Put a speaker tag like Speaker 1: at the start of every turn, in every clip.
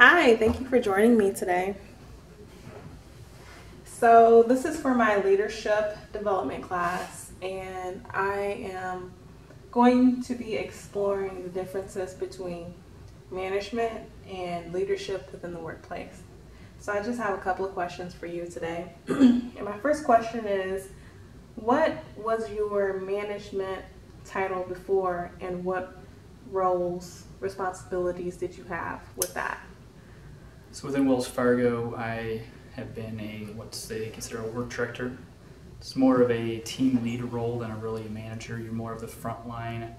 Speaker 1: Hi, thank you for joining me today. So this is for my leadership development class, and I am going to be exploring the differences between management and leadership within the workplace. So I just have a couple of questions for you today. And my first question is, what was your management title before, and what roles, responsibilities did you have with that?
Speaker 2: So within Wells Fargo, I have been what they consider a work director. It's more of a team lead role than really a manager. You're more of the frontline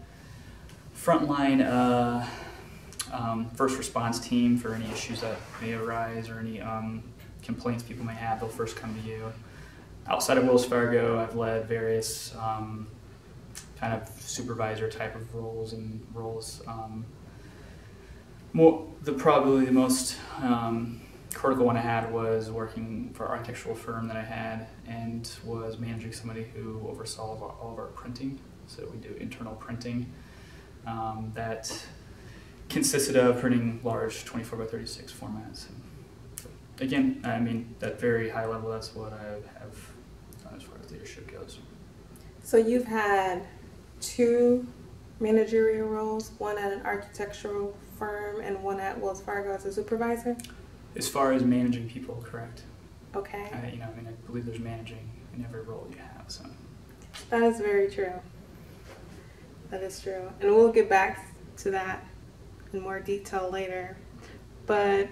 Speaker 2: first response team for any issues that may arise or any complaints people may have. They'll first come to you. Outside of Wells Fargo, I've led various kind of supervisor type of roles. Probably the most critical one I had was working for an architectural firm that I had, and was managing somebody who oversaw all of our printing. So we do internal printing that consisted of printing large 24 by 36 formats. Again, I mean, at very high level, that's what I have done as far as leadership goes.
Speaker 1: So you've had two managerial roles, one at an architectural firm and one at Wells Fargo as a supervisor?
Speaker 2: As far as managing people, correct.
Speaker 1: Okay.
Speaker 2: I believe there's managing in every role you have. So
Speaker 1: That is very true. That is true. And we'll get back to that in more detail later. But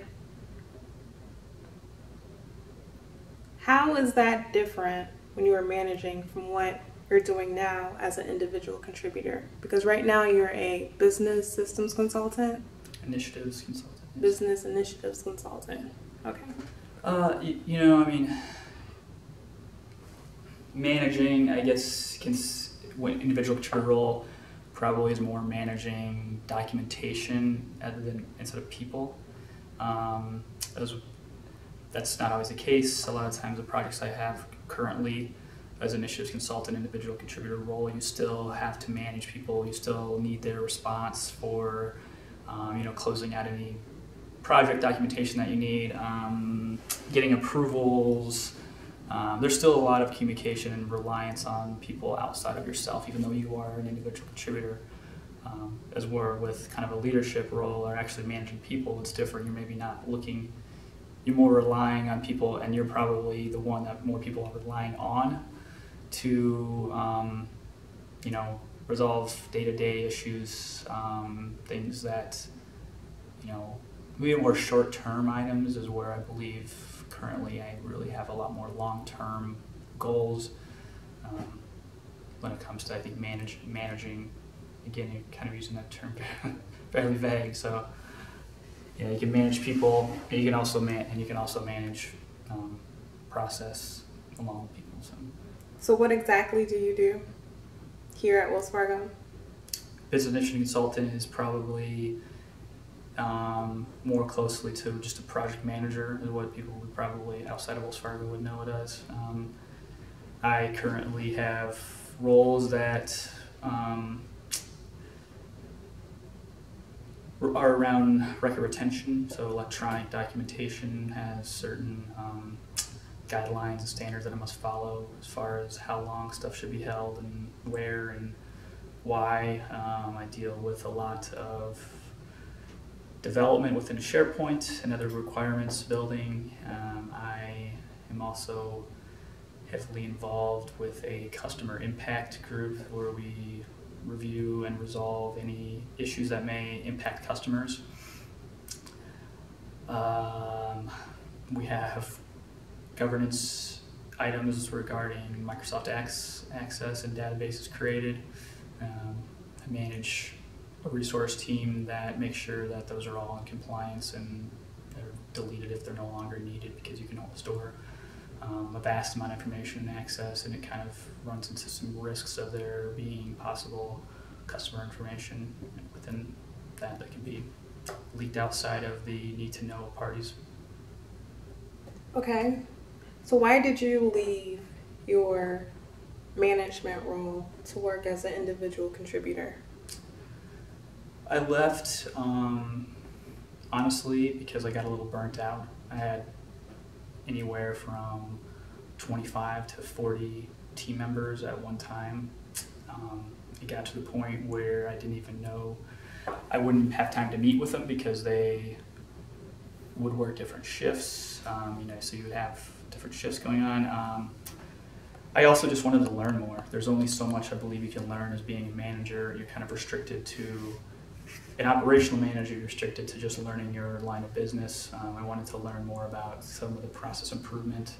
Speaker 1: how is that different when you are managing from what you're doing now as an individual contributor? Because right now you're a business systems consultant.
Speaker 2: Initiatives consultant. Yes.
Speaker 1: Business initiatives consultant. Okay.
Speaker 2: Managing, I guess, individual contributor role probably is more managing documentation instead of people. That's not always the case. A lot of times the projects I have currently as initiatives consultant, individual contributor role, you still have to manage people. You still need their response for closing out any project documentation that you need, getting approvals. There's still a lot of communication and reliance on people outside of yourself, even though you are an individual contributor. As we're with kind of a leadership role or actually managing people, it's different. You're maybe not looking, you're more relying on people, and you're probably the one that more people are relying on to resolve day-to-day issues, things that maybe more short-term items is where I believe currently I really have a lot more long-term goals when it comes to, I think, managing. Again, you're kind of using that term fairly vague. So yeah, you can manage people, and you can also manage process along with people.
Speaker 1: So what exactly do you do here at Wells Fargo?
Speaker 2: Business initiative consultant is probably more closely to just a project manager, is what people would probably outside of Wells Fargo would know it as. I currently have roles that are around record retention. So electronic documentation has certain guidelines and standards that I must follow as far as how long stuff should be held and where and why. I deal with a lot of development within a SharePoint and other requirements building. I am also heavily involved with a customer impact group where we review and resolve any issues that may impact customers. We have governance items regarding Microsoft access and databases created. I manage a resource team that makes sure that those are all in compliance and they're deleted if they're no longer needed, because you can only store a vast amount of information and access, and it kind of runs into some risks of there being possible customer information within that can be leaked outside of the need-to-know parties.
Speaker 1: Okay. So why did you leave your management role to work as an individual contributor?
Speaker 2: I left honestly, because I got a little burnt out. I had anywhere from 25 to 40 team members at one time. It got to the point where I didn't even know, I wouldn't have time to meet with them because they would work different shifts, so you would have different shifts going on. I also just wanted to learn more. There's only so much I believe you can learn as being a manager. You're kind of restricted to, an operational manager, you're restricted to just learning your line of business. I wanted to learn more about some of the process improvement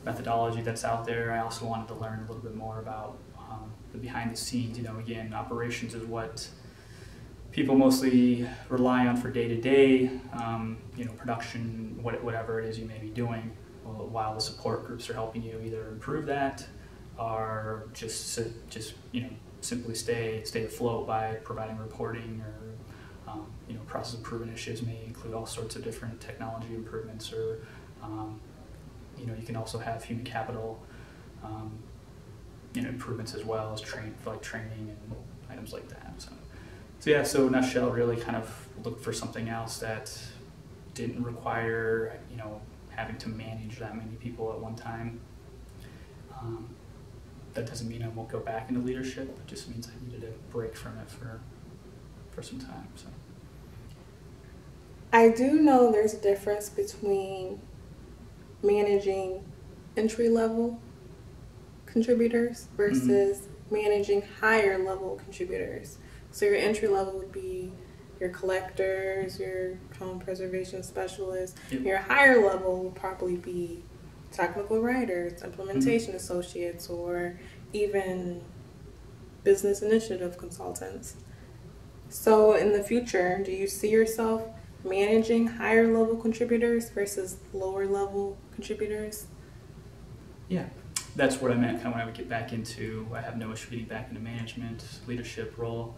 Speaker 2: methodology that's out there. I also wanted to learn a little bit more about the behind the scenes. Again, operations is what people mostly rely on for day to day, production, whatever it is you may be doing, while the support groups are helping you either improve that or just simply stay afloat by providing reporting, or process improvement issues may include all sorts of different technology improvements, or you can also have human capital improvements as well as training and items like that. So in a nutshell, really kind of look for something else that didn't require having to manage that many people at one time. That doesn't mean I won't go back into leadership. It just means I needed a break from it for some time. So
Speaker 1: I do know there's a difference between managing entry-level contributors versus managing higher-level contributors. So your entry-level would be your collectors, your home preservation specialists.
Speaker 2: Yep.
Speaker 1: Your higher level would probably be technical writers, implementation associates, or even business initiative consultants. So in the future, do you see yourself managing higher level contributors versus lower level contributors?
Speaker 2: Yeah, that's what I meant kind of when I would get back into, I have no issue getting back into management, leadership role,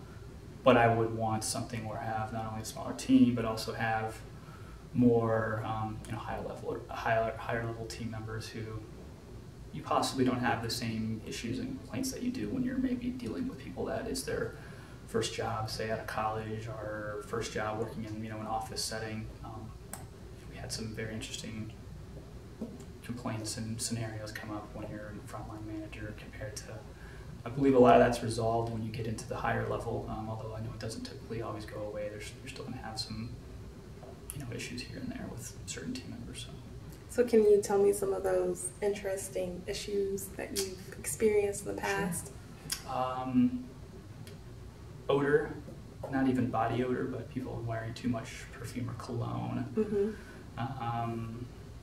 Speaker 2: but I would want something where I have not only a smaller team, but also have more higher level team members who you possibly don't have the same issues and complaints that you do when you're maybe dealing with people that is their first job, say out of college, or first job working in an office setting. We had some very interesting complaints and scenarios come up when you're a frontline manager compared to, I believe a lot of that's resolved when you get into the higher level, although I know it doesn't typically always go away. You're still going to have some issues here and there with certain team members.
Speaker 1: So can you tell me some of those interesting issues that you've experienced in the past?
Speaker 2: Sure. Odor, not even body odor, but people wearing too much perfume or cologne.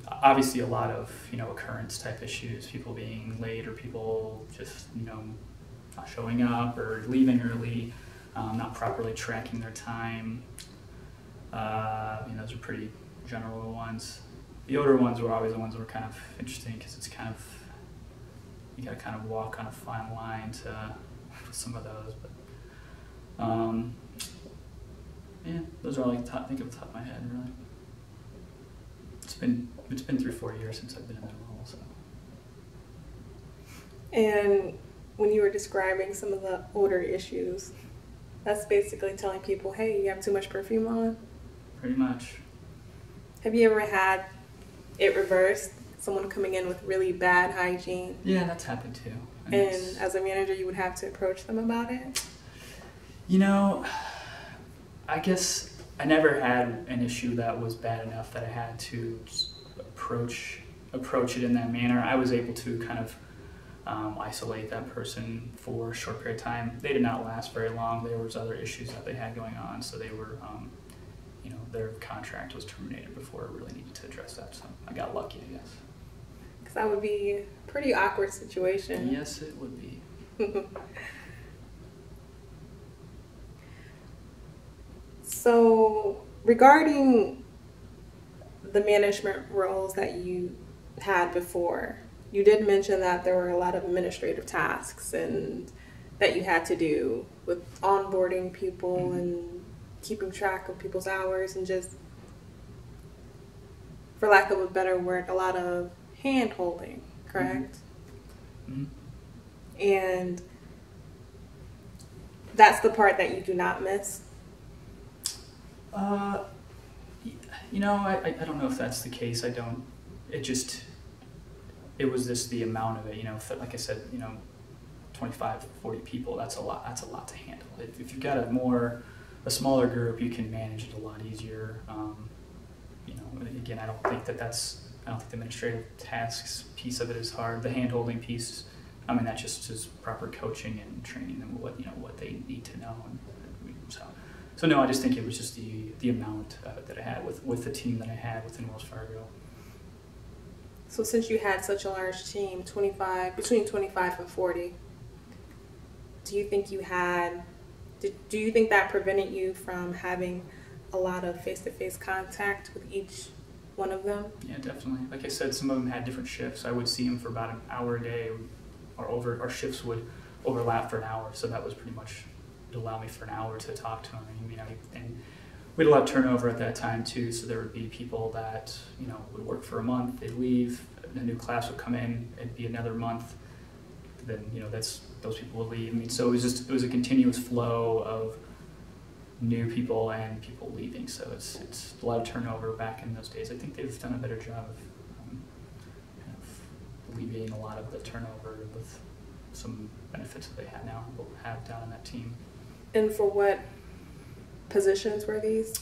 Speaker 2: Obviously a lot of occurrence type issues, people being late or people just not showing up or leaving early, not properly tracking their time. Those are pretty general ones. The odor ones were always the ones that were kind of interesting because it's kind of, you got to kind of walk on a fine line to some of those. But those are all I can think of the top of my head, really. It's been 3-4 years since I've been in that role. So.
Speaker 1: And when you were describing some of the odor issues, that's basically telling people, hey, you have too much perfume on?
Speaker 2: Pretty much.
Speaker 1: Have you ever had it reversed? Someone coming in with really bad hygiene?
Speaker 2: Yeah, that's happened too.
Speaker 1: And as a manager, you would have to approach them about it?
Speaker 2: I guess I never had an issue that was bad enough that I had to approach it in that manner. I was able to kind of isolate that person for a short period of time. They did not last very long. There was other issues that they had going on, so they were, their contract was terminated before it really needed to address that. So I got lucky, I guess.
Speaker 1: Because that would be a pretty awkward situation.
Speaker 2: Yes, it would be.
Speaker 1: So regarding the management roles that you had before, you did mention that there were a lot of administrative tasks and that you had to do with onboarding people and keeping track of people's hours and just, for lack of a better word, a lot of hand holding, correct? And that's the part that you do not miss?
Speaker 2: Uh, I don't know if that's the case. I don't. It was just the amount of it. Like I said, 25, 40 people. That's a lot. That's a lot to handle. If you've got a smaller group, you can manage it a lot easier. Again, I don't think the administrative tasks piece of it is hard. The hand-holding piece, that just is proper coaching and training them what they need to know. So no, I just think it was just the amount of it that I had with the team that I had within Wells Fargo.
Speaker 1: So since you had such a large team, between 25 and 40, do you think that prevented you from having a lot of face-to-face contact with each one of them?
Speaker 2: Yeah, definitely. Like I said, some of them had different shifts. I would see them for about an hour a day, or our shifts would overlap for an hour. So that was pretty much to allow me for an hour to talk to them. And we had a lot of turnover at that time too. So there would be people that would work for a month, they'd leave, a new class would come in, it'd be another month. Then those people would leave. So it was a continuous flow of new people and people leaving. So it's a lot of turnover back in those days. I think they've done a better job of kind of alleviating a lot of the turnover with some benefits that they have down on that team.
Speaker 1: And for what positions were these?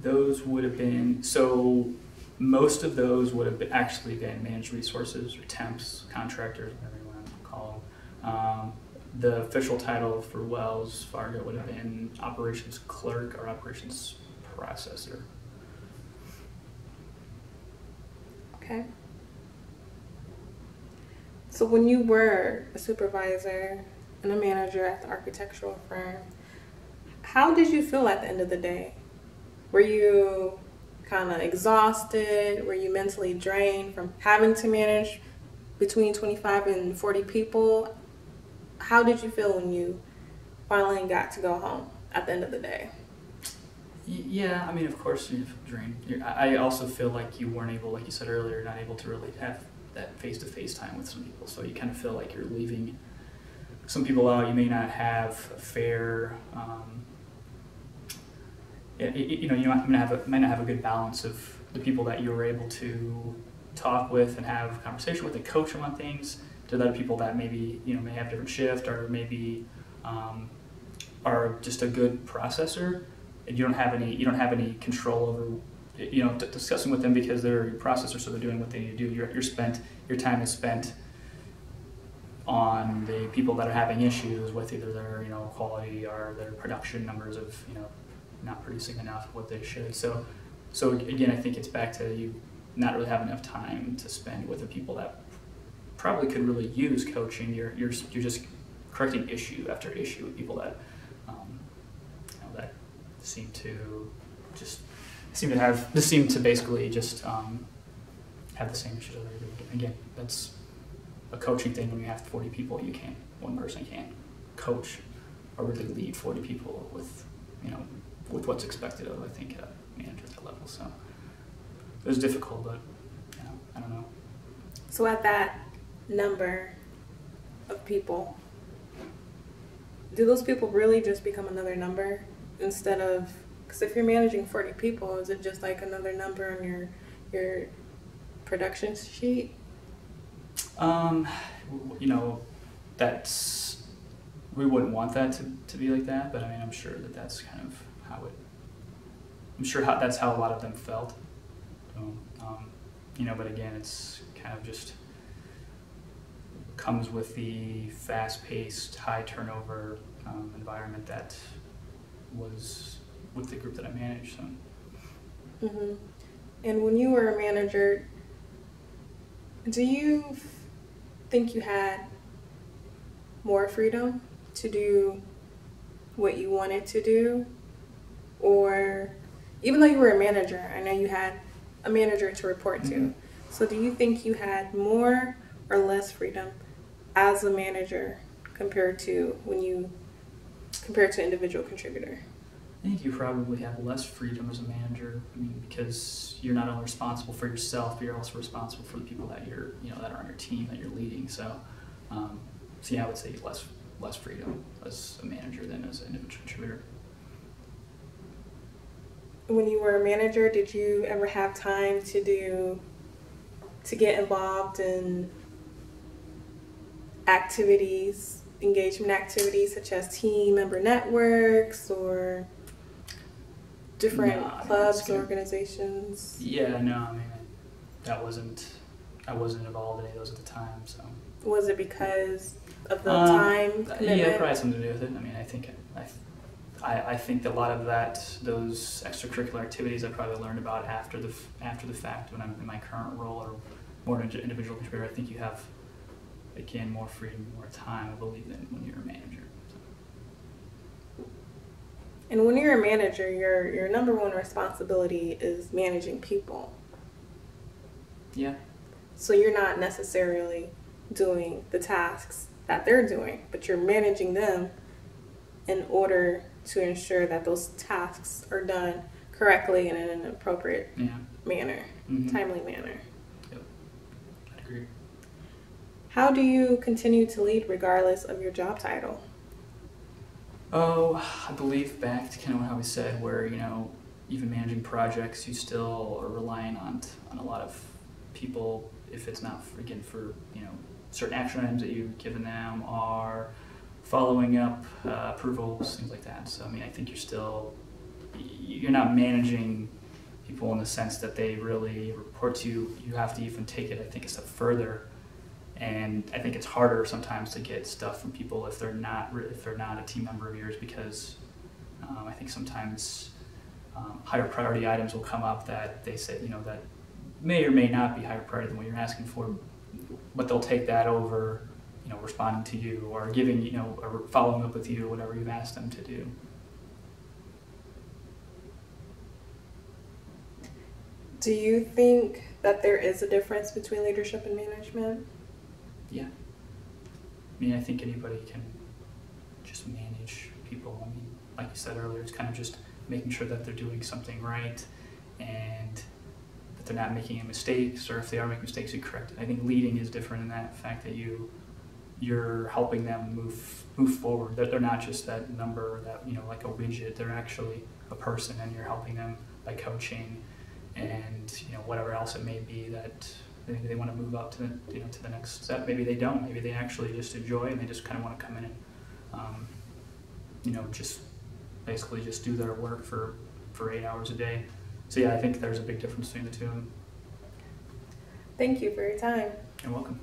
Speaker 2: Those would have been, so most of those would have actually been managed resources or temps, contractors, whatever you want to call them. The official title for Wells Fargo would have been operations clerk or operations processor.
Speaker 1: Okay. So when you were a supervisor and a manager at the architectural firm, how did you feel at the end of the day? Were you kind of exhausted? Were you mentally drained from having to manage between 25 and 40 people? How did you feel when you finally got to go home at the end of the day?
Speaker 2: Yeah, of course you're drained. I also feel like you weren't able, like you said earlier, not able to really have that face-to-face time with some people. So you kind of feel like you're leaving some people out. You may not have a fair, you might not have a good balance of the people that you were able to talk with and have a conversation with and coach them on things, to the other people that maybe may have a different shift or maybe are just a good processor, and you don't have any control over discussing with them because they're your processor, so they're doing what they need to do. Your time is spent on the people that are having issues with either their quality or their production numbers of not producing enough of what they should. So again, I think it's back to you not really having enough time to spend with the people that probably could really use coaching. You're just correcting issue after issue with people that that seem to basically just have the same issues over again. Again, that's a coaching thing. When you have 40 people, one person can't coach or really lead 40 people with what's expected of, I think, a manager at that level. So it was difficult, but I don't know.
Speaker 1: So at that number of people, do those people really just become another number instead of, because if you're managing 40 people, is it just like another number on your production sheet?
Speaker 2: We wouldn't want that to be like that, but I'm sure that's kind of that's how a lot of them felt. But again, it's kind of just comes with the fast-paced, high turnover environment that was with the group that I managed. So.
Speaker 1: Mm-hmm. And when you were a manager, do you think you had more freedom to do what you wanted to do? Or even though you were a manager, I know you had a manager to report to. Mm-hmm. So do you think you had more or less freedom as a manager compared to individual contributor?
Speaker 2: I think you probably have less freedom as a manager. Because you're not only responsible for yourself, but you're also responsible for the people that that are on your team that you're leading. So, I would say less freedom as a manager than as an individual contributor.
Speaker 1: when you were a manager, did you ever have time to get involved in activities, engagement activities such as team member networks or different clubs, organizations?
Speaker 2: Yeah, no, I mean, I wasn't involved in any of those at the time, so.
Speaker 1: Was it because of the time commitment?
Speaker 2: Yeah, probably something to do with it. I mean, I think that a lot of those extracurricular activities I probably learned about after the fact when I'm in my current role or more individual contributor. I think you have, again, more freedom, more time, I believe, than when you're a manager. So.
Speaker 1: And when you're a manager, your number one responsibility is managing people.
Speaker 2: Yeah.
Speaker 1: So you're not necessarily doing the tasks that they're doing, but you're managing them in order to ensure that those tasks are done correctly and in an appropriate manner, timely manner.
Speaker 2: Yep, I agree.
Speaker 1: How do you continue to lead regardless of your job title?
Speaker 2: Oh, I believe back to kind of how we said where, even managing projects, you still are relying on a lot of people if it's not, for certain action items that you've given them or following up approvals, things like that. So, I mean, I think you're not managing people in the sense that they really report to you. You have to even take it, I think, a step further. And I think it's harder sometimes to get stuff from people if they're not a team member of yours, because I think sometimes higher priority items will come up that they say, that may or may not be higher priority than what you're asking for, but they'll take that over, responding to you or giving, or following up with you, whatever you've asked them to do.
Speaker 1: Do you think that there is a difference between leadership and management?
Speaker 2: Yeah. I mean, I think anybody can just manage people. I mean, like you said earlier, it's kind of just making sure that they're doing something right and that they're not making any mistakes, or if they are making mistakes, you correct it. I think leading is different in that fact that you're helping them move forward. That they're not just that number, that like a widget. They're actually a person, and you're helping them by coaching and whatever else it may be that maybe they want to move up to the next step. Maybe they don't. Maybe they actually just enjoy and they just kind of want to come in and just basically just do their work for 8 hours a day. So yeah, I think there's a big difference between the two of them.
Speaker 1: Thank you for your time.
Speaker 2: You're welcome.